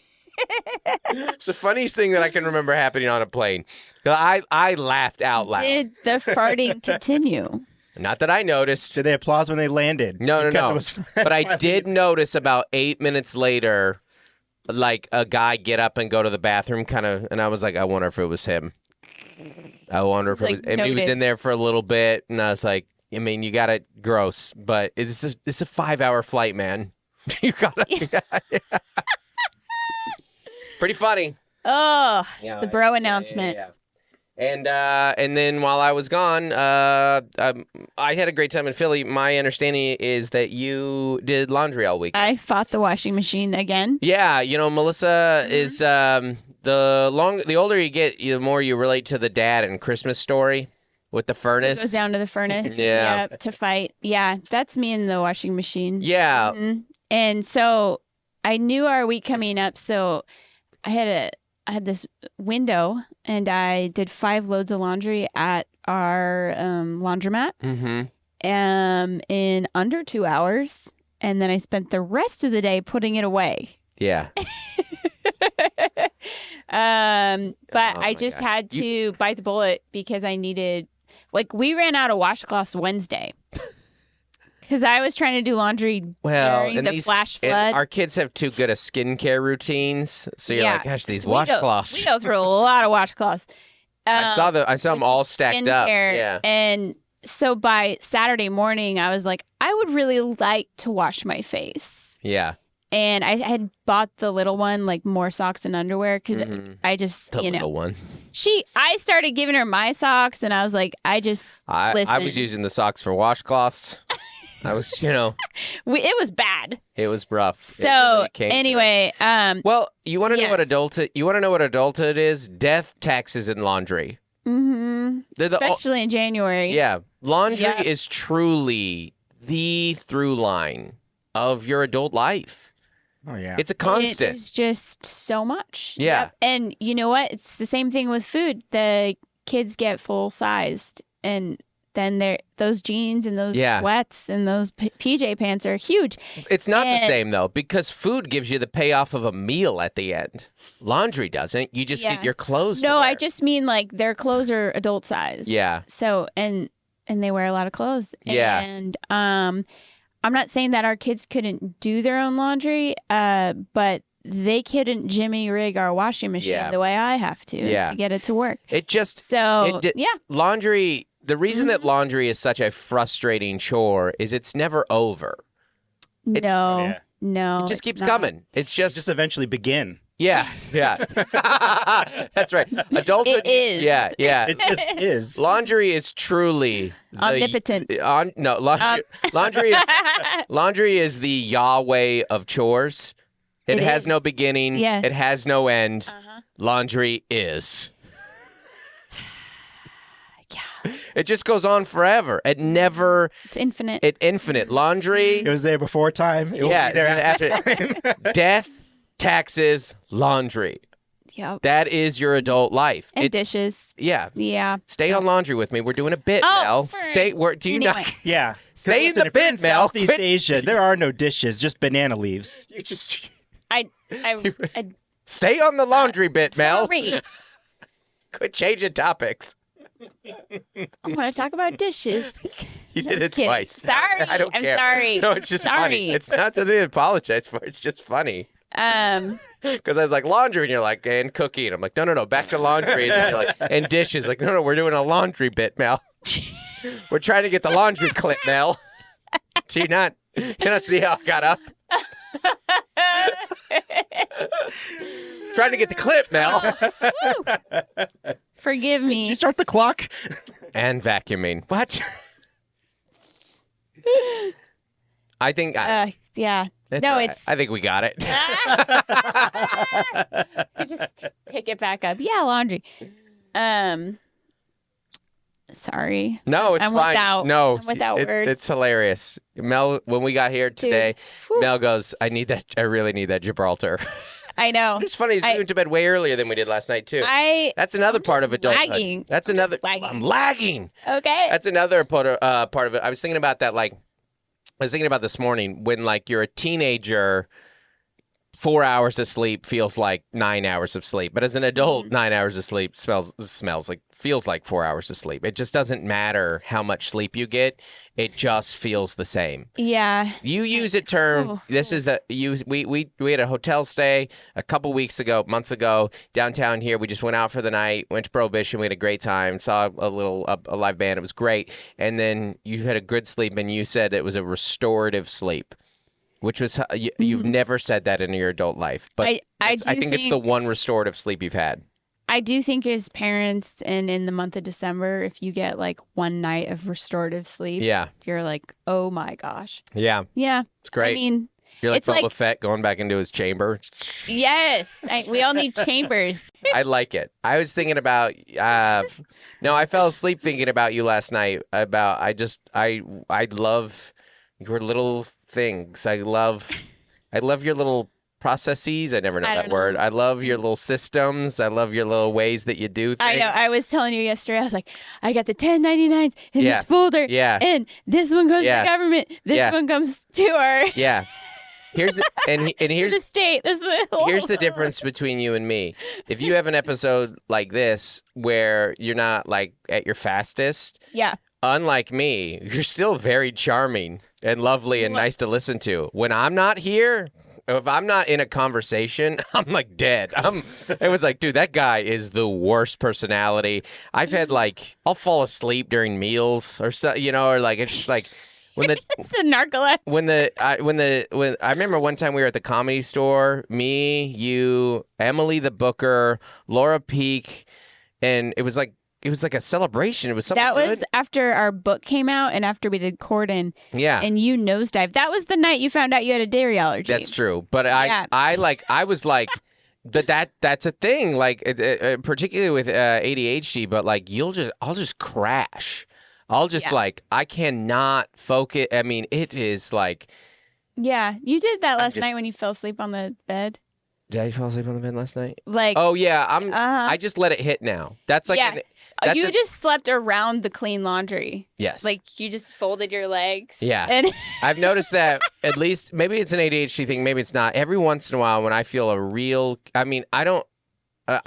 It's the funniest thing that I can remember happening on a plane. I laughed out loud. Did the farting continue? Not that I noticed. Did they applause when they landed? No. But I did notice about 8 minutes later, like a guy get up and go to the bathroom and I was like, I wonder if it was him. I wonder if it was. And he was in there for a little bit, and I was like, I mean, you got it gross, but it's a 5-hour flight, man. You got it. Pretty funny. Oh, the bro announcement. Yeah. And then while I was gone, I had a great time in Philly. My understanding is that you did laundry all week. I fought the washing machine again. Yeah, Melissa is the older you get, the more you relate to the dad in Christmas Story with the furnace. It goes down to the furnace. Yeah. To fight. Yeah, that's me in the washing machine. Yeah. Mm-hmm. And so I knew our week coming up, so I had this window, and I did 5 loads of laundry at our laundromat in under 2 hours, and then I spent the rest of the day putting it away. Yeah. But I just had to bite the bullet because I needed, we ran out of washcloths Wednesday. Because I was trying to do laundry during the flash flood. Our kids have too good of skincare routines, so you're like, gosh, these washcloths. We go through a lot of washcloths. I saw them all stacked up. Yeah. And so by Saturday morning, I was like, I would really like to wash my face. Yeah. And I had bought the little one, like more socks and underwear, because I just, the little one. I started giving her my socks, and I was like, I was using the socks for washcloths. I was, it was bad. It was rough. So anyway, well, you want to know what adulthood? You want to know what adulthood is? Death, taxes, and laundry. Mm-hmm. Especially in January. Yeah, laundry is truly the through line of your adult life. Oh yeah, it's a constant. It's just so much. Yeah, and you know what? It's the same thing with food. The kids get full sized, and then those jeans and those sweats and those PJ pants are huge. It's not the same, though, because food gives you the payoff of a meal at the end. Laundry doesn't. You just get your clothes to wear. I just mean their clothes are adult size. Yeah. So, and they wear a lot of clothes. Yeah. And I'm not saying that our kids couldn't do their own laundry, but they couldn't jimmy rig our washing machine the way I have to get it to work. It just... So, laundry... the reason that laundry is such a frustrating chore is it's never over. No, It just keeps coming. It's Just eventually begin. Yeah. That's right. Adulthood. It is. Yeah. It just is. Laundry is truly omnipotent. Laundry is the Yahweh of chores. It has is. no beginning. Yes. It has no end. Laundry is. Yeah. It just goes on forever. It never. It's infinite. Infinite. Laundry. It was there before time. It will Yeah. be there after After death, taxes, laundry. Yep. That is your adult life. And dishes. Yeah. Yeah. Stay on laundry with me. We're doing a bit, Oh, Mel. for- Stay. Do you anyway. not? Yeah. Stay in Listen, the if you're bit, in Mel. Southeast Quit- Asia, there are no dishes, just banana leaves. You just I stay on the laundry bit, Mel. sorry. Quit changing topics. I want to talk about dishes. You did it kidding. twice. Sorry. I don't I'm care. sorry. No, it's just funny. Sorry. It's not that they apologize for. It's just funny. Because I was like laundry, and you're like, and cooking. And I'm like, no, back to laundry. And you're like, and dishes. Like, no, we're doing a laundry bit, Mel. We're trying to get the laundry clip, Mel. Do you not see how I got up? Trying to get the clip, Mel. Forgive Did me. you start the clock? And vacuuming. What? I think. Yeah. That's No, all right. it's. I think we got it. You just pick it back up. Yeah, laundry. Sorry. No, it's I'm fine. without- No, I'm without words. It's hilarious. Mel, when we got here today, Whew. Mel goes, I really need that Gibraltar. I know. It's funny, we went to bed way earlier than we did last night, too. That's another part of adulthood. lagging. That's I'm another. just lagging. I'm lagging. Okay. That's another part of it. I was thinking about that, I was thinking about this morning when, you're a teenager, 4 hours of sleep feels like 9 hours of sleep. But as an adult, 9 hours of sleep feels like 4 hours of sleep. It just doesn't matter how much sleep you get. It just feels the same. Yeah. You use a term. This is we had a hotel stay a couple months ago, downtown here. We just went out for the night, went to Prohibition. We had a great time. Saw a live band. It was great. And then you had a good sleep, and you said it was a restorative sleep, which was you've never said that in your adult life. But I think it's the one restorative sleep you've had. I do think as parents and in the month of December, if you get one night of restorative sleep, you're like, oh my gosh. Yeah. Yeah. It's great. I mean, you're like it's Boba Fett going back into his chamber. Yes. We all need chambers. I like it. I was thinking about, no, I fell asleep thinking about you last night. I love your little things. I love your little processes. I never know that word. I love your little systems. I love your little ways that you do things. I know. I was telling you yesterday, I was like, I got the 1099s in this folder. Yeah. And this one goes to the government. This one comes to our Yeah. Here's to the state. Here's the difference between you and me. If you have an episode like this where you're not at your fastest, unlike me, you're still very charming and lovely and nice to listen to. When I'm not here, if I'm not in a conversation, I'm dead. It was dude, that guy is the worst personality. I've had I'll fall asleep during meals or so, or it's just when the it's a narcolepsy. When I remember one time we were at the Comedy Store, me, you, Emily the Booker, Laura Peak, and it was like a celebration. It was something That was good. after our book came out and after we did Corden. Yeah. And you nosedived. That was the night you found out you had a dairy allergy. That's true. But I was like, that's a thing. Particularly with ADHD. But I'll just crash. I'll just I cannot focus. I mean, it is Yeah, you did that last night when you fell asleep on the bed. Did I fall asleep on the bed last night? Oh yeah, I just let it hit now. That's you just slept around the clean laundry. Yes. You just folded your legs. Yeah. And I've noticed that at least, maybe it's an ADHD thing, maybe it's not. Every once in a while when I feel I've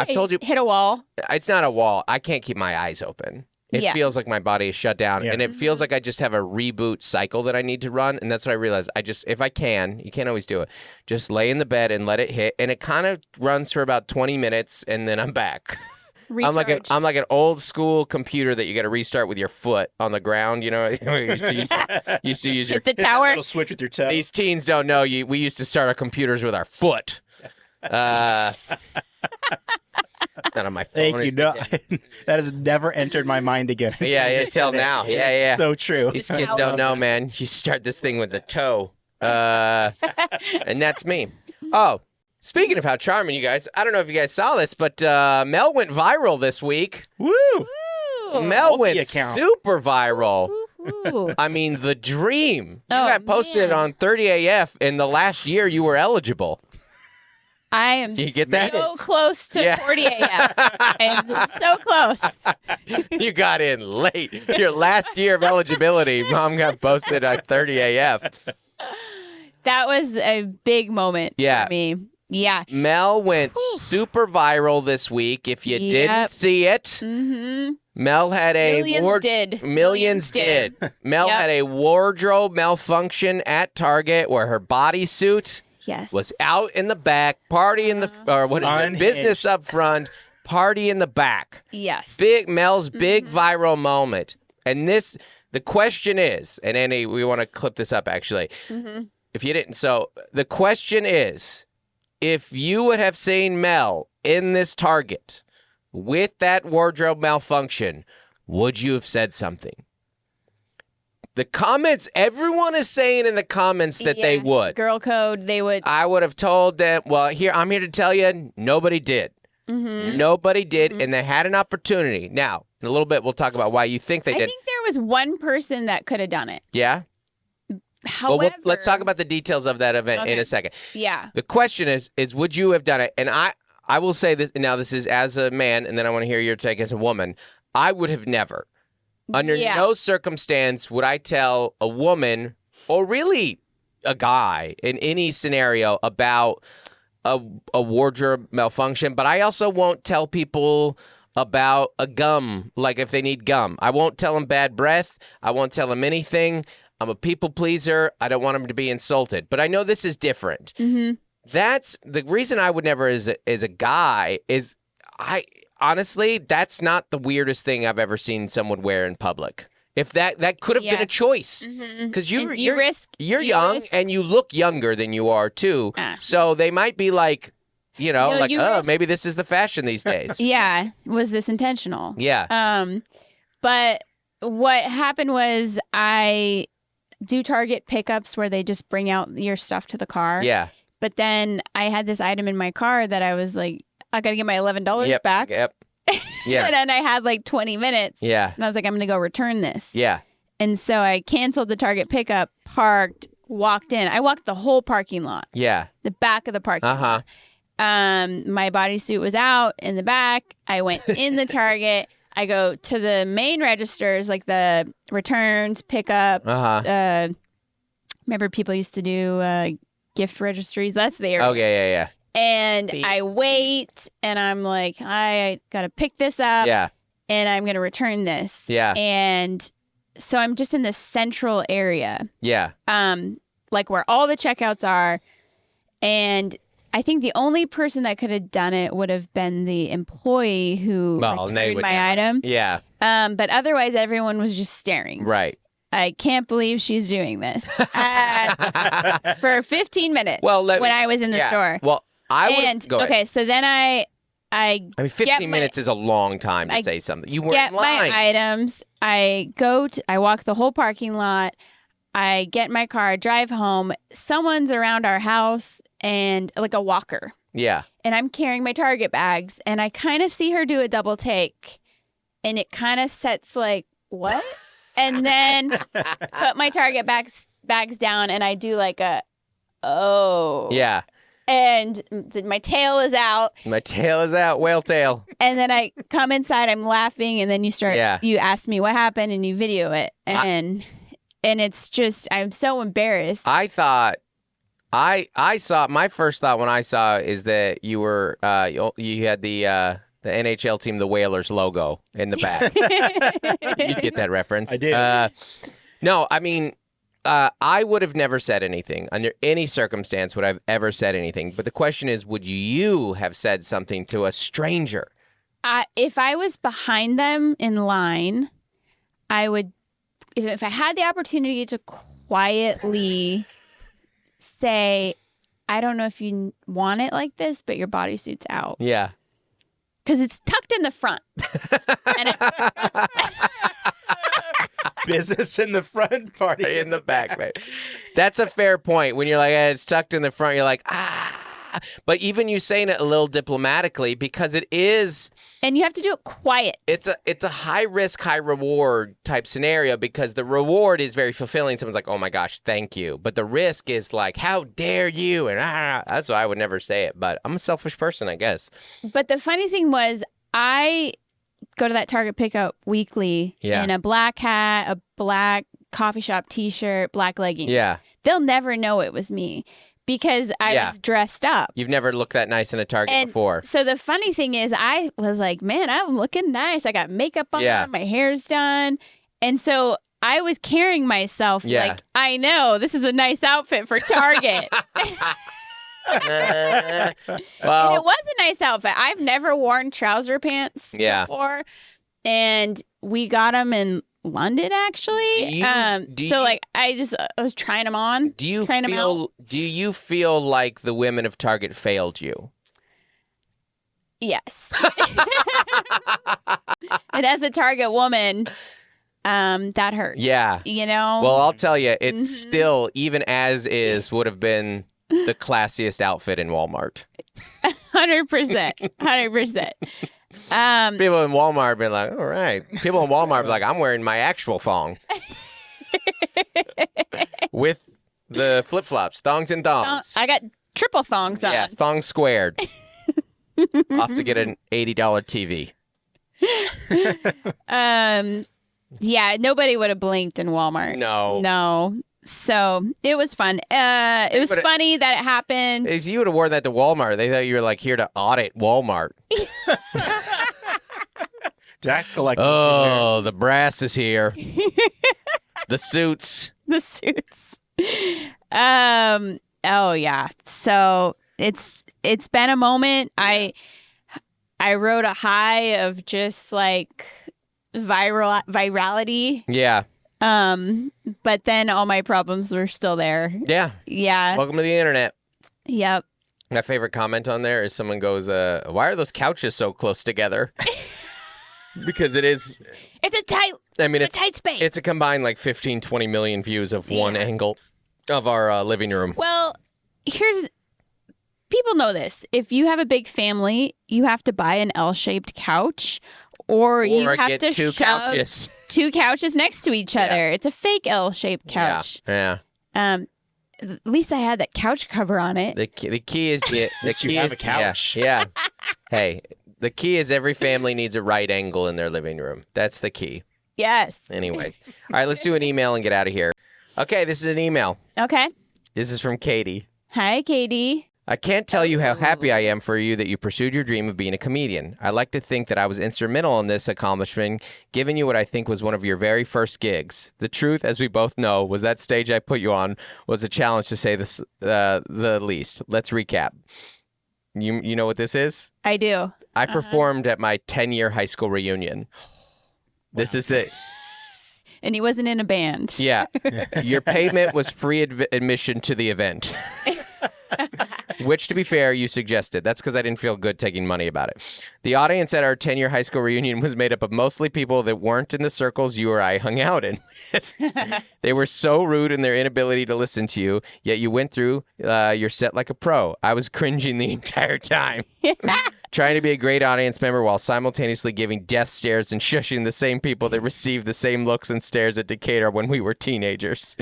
told you. Hit a wall. It's not a wall. I can't keep my eyes open. It feels like my body is shut down, and it feels like I just have a reboot cycle that I need to run, and that's what I realized. If I can, you can't always do it, just lay in the bed and let it hit, and it kind of runs for about 20 minutes, and then I'm back. Recharge. I'm like an old school computer that you got to restart with your foot on the ground. You know, you used to use your Hit the tower. Little switch with your toe. These teens don't know. We used to start our computers with our foot. It's not on my phone. Thank you. No, that has never entered my mind again. Yeah, until now. Yeah. So true. These kids don't know, man. You start this thing with the toe. And that's me. Oh, speaking of how charming, you guys, I don't know if you guys saw this, but Mel went viral this week. Woo! Mel went Multi-account. super viral. Ooh. I mean, the dream. You Oh, got posted man. on 30AF in the last year you were eligible. I am You get that? so close to Yeah. 40 AF. I am so close. You got in late. Your last year of eligibility, Mom got posted on 30AF. That was a big moment Yeah. for me. Yeah. Mel went super viral this week. If you didn't Yep. see it, Mm-hmm. Mel had a Millions did. Mel Yep. had a wardrobe malfunction at Target where her bodysuit Yes. was out in the back, party in the or what is it? Unhinged. Business up front, party in the back. Yes. Mel's big viral moment. And the question is, and Annie, we want to clip this up actually. Mm-hmm. If you didn't, so the question is, if you would have seen Mel in this Target with that wardrobe malfunction, would you have said something? The comments, everyone is saying in the comments that they Yeah. would. Girl code, they would. I would have told them, well, I'm here to tell you, nobody did. Mm-hmm. Nobody did, and they had an opportunity. Now, in a little bit, we'll talk about why you think they I did. think there was one person that could have done it. Yeah? However, Let's talk about the details of that event in Okay. a second. Yeah. The question is would you have done it? And I will say this, now this is as a man, and then I want to hear your take as a woman. I would have never. Under Yeah. no circumstance would I tell a woman, or really a guy, in any scenario about a wardrobe malfunction. But I also won't tell people about a gum, like if they need gum. I won't tell them bad breath. I won't tell them anything. I'm a people pleaser. I don't want them to be insulted. But I know this is different. Mm-hmm. That's the reason I would never as a guy is honestly, that's not the weirdest thing I've ever seen someone wear in public. If that could have been Yeah. a choice, Mm-hmm. because you you're risk. you're you young risk- and you look younger than you are too. Ah. So they might be like, No, like, you oh, risk- maybe this is the fashion these days. Yeah. Was this intentional? Yeah. But what happened was I do Target pickups where they just bring out your stuff to the car. Yeah. But then I had this item in my car that I was like, I got to get my $11 Yep. back. Yep. Yeah. And then I had like 20 minutes. Yeah. And I was like, I'm going to go return this. Yeah. And so I canceled the Target pickup, parked, walked in. I walked the whole parking lot, Yeah. the back of the parking Uh-huh. lot. My bodysuit was out in the back. I went in the Target. I go to the main registers, like the returns, pickup. Uh-huh. Remember people used to do gift registries? That's the area. Oh, yeah. And I wait, and I'm like, I got to pick this up, Yeah. and I'm going to return this. Yeah. And so I'm just in the central area, Yeah. like where all the checkouts are. And I think the only person that could have done it would have been the employee who Well, they returned would my never. item. Yeah. But otherwise, everyone was just staring. Right. I can't believe she's doing this for 15 minutes. Well, when I was in the store. Well, I would And go ahead. okay, so then I I mean, 15 get my- minutes is a long time to say something. You were get in line. my items. I walk the whole parking lot. I get in my car, drive home. Someone's around our house and like a walker. Yeah. And I'm carrying my Target bags, and I kind of see her do a double take, and it kind of sets like, what? And then put my Target bags down, and I do like a, oh. Yeah. And my tail is out, My tail is out, whale tail. and then I come inside, I'm laughing, and then Yeah. you ask me what happened, and you video it, and it's just, I'm so embarrassed. I thought, I saw, my first thought when I saw is that you were, you had the NHL team, the Whalers logo in the back. You get that reference. I did. No, I mean, I would have never said anything. Under any circumstance would I have ever said anything. But the question is, would you have said something to a stranger If I was behind them in line, I would, if I had the opportunity to quietly say, I don't know if you want it like this, but your bodysuit's out. Yeah. Because it's tucked in the front. And Business in the front, party in the back, right? That's a fair point. When you're like, it's tucked in the front, you're like, ah. But even you saying it a little diplomatically, because it is, and you have to do it quiet. it's a high risk, high reward type scenario, because the reward is very fulfilling. Someone's like, oh my gosh, thank you. But the risk is like, how dare you? And that's why I would never say it. But I'm a selfish person, I guess. But the funny thing was, I go to that Target pickup weekly in a black hat, a black coffee shop T-shirt, black leggings. Yeah. They'll never know it was me because I was dressed up. You've never looked that nice in a Target before. So the funny thing is, I was like, man, I'm looking nice. I got makeup on, my hair's done. And so I was carrying myself like, I know, this is a nice outfit for Target. Well, and it was a nice outfit. I've never worn trouser pants before, and we got them in London actually. I was trying them on. Do you feel like the women of Target failed you? Yes. And as a Target woman, that hurts. Yeah. You know. Well, I'll tell you, it's still, even as is, would have been the classiest outfit in Walmart. 100%. 100%. People in Walmart be like, all right. People in Walmart be like, I'm wearing my actual thong. With the flip-flops, thongs and thongs. I got triple thongs on. Yeah, thongs squared. Off to get an $80 TV. Yeah, nobody would have blinked in Walmart. No. So it was fun. It was funny that it happened. If you would have worn that to Walmart, they thought you were like here to audit Walmart. Tax collector. Oh, the brass is here. The suits. The suits. Oh yeah. So it's been a moment. I rode a high of just like virality. Yeah. But then all my problems were still there. Yeah. Yeah. Welcome to the internet. Yep. My favorite comment on there is someone goes, why are those couches so close together? Because it is. It's a tight space. It's a combined like 15, 20 million views of one angle of our living room. Well, people know this. If you have a big family, you have to buy an L-shaped couch. Or you have to shove two couches next to each other. It's a fake L-shaped couch. Yeah. At least I had that couch cover on it. The key is you have a couch. Yeah. Hey, the key is every family needs a right angle in their living room. That's the key. Yes. Anyways. All right, let's do an email and get out of here. Okay, this is an email. Okay. This is from Katie. Hi, Katie. I can't tell you how happy I am for you that you pursued your dream of being a comedian. I like to think that I was instrumental in this accomplishment, giving you what I think was one of your very first gigs. The truth, as we both know, was that stage I put you on was a challenge to say the least. Let's recap. You know what this is? I do. I performed at my 10-year high school reunion. This is it. And he wasn't in a band. Yeah. Your payment was free admission to the event. Which, to be fair, you suggested. That's because I didn't feel good taking money about it. The audience at our 10-year high school reunion was made up of mostly people that weren't in the circles you or I hung out in. They were so rude in their inability to listen to you, yet you went through your set like a pro. I was cringing the entire time. Trying to be a great audience member while simultaneously giving death stares and shushing the same people that received the same looks and stares at Decatur when we were teenagers.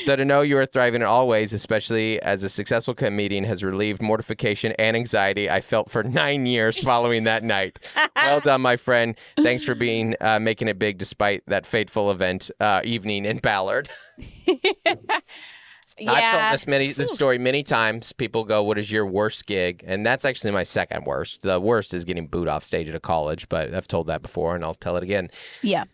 So to know you are thriving in all ways, especially as a successful comedian, has relieved mortification and anxiety I felt for 9 years following that night. Well done, my friend. Thanks for making it big despite that fateful evening in Ballard. Yeah. I've told this story many times. People go, what is your worst gig? And that's actually my second worst. The worst is getting booed off stage at a college, but I've told that before and I'll tell it again. Yeah.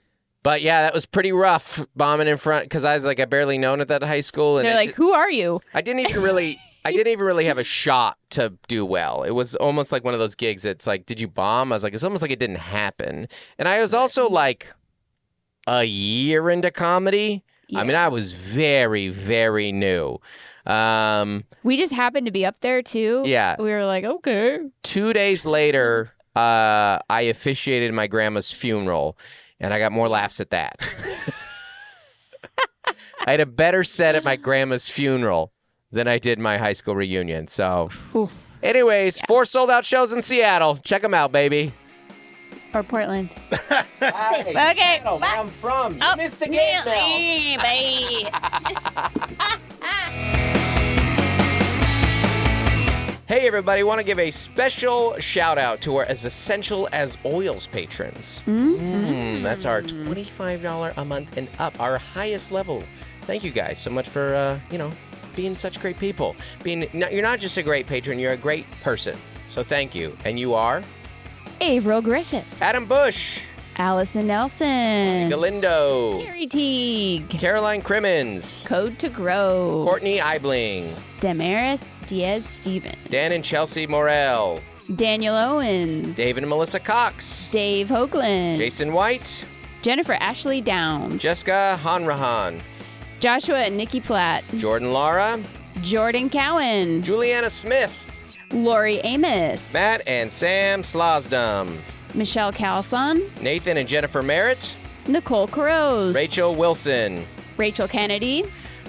But yeah, that was pretty rough bombing in front because I was like, I barely known at that high school. And they're like, who are you? I didn't even really I didn't even really have a shot to do well. It was almost like one of those gigs that's like, did you bomb? I was like, it's almost like it didn't happen. And I was also like a year into comedy. Yeah. I mean, I was very, very new. We just happened to be up there too. Yeah. We were like, okay. 2 days later, I officiated my grandma's funeral, and I got more laughs at that. I had a better set at my grandma's funeral than I did my high school reunion. So, anyways, 4 sold-out shows in Seattle. Check them out, baby. Or Portland. Hi, Okay. Seattle, where I'm from. You missed the game, Mel. Hey, everybody. Want to give a special shout-out to our As Essential as Oils patrons. That's our $25 a month and up, our highest level. Thank you guys so much for, being such great people. You're not just a great patron, you're a great person. So thank you. And you are? Averill Griffiths. Adam Bush. Allison Nelson. Galindo. Carrie Teague. Caroline Crimmins. Code to Grow. Courtney Eibling. Damaris Diaz-Stevens. Dan and Chelsea Morell. Daniel Owens. David and Melissa Cox. Dave Hoagland. Jason White. Jennifer Ashley Downs. Jessica Hanrahan. Joshua and Nikki Platt. Jordan Lara. Jordan Cowan. Juliana Smith. Lori Amos. Matt and Sam Slosdom. Michelle Calson. Nathan and Jennifer Merritt. Nicole Carose. Rachel Wilson. Rachel Kennedy.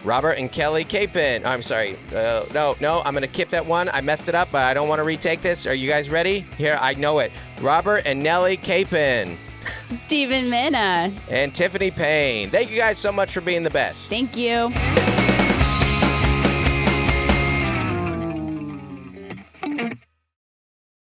Robert and Kelly Capin. I'm sorry. No, I'm going to skip that one. I messed it up, but I don't want to retake this. Are you guys ready? Here, I know it. Robert and Nellie Capin. Stephen Minna. And Tiffany Payne. Thank you guys so much for being the best. Thank you.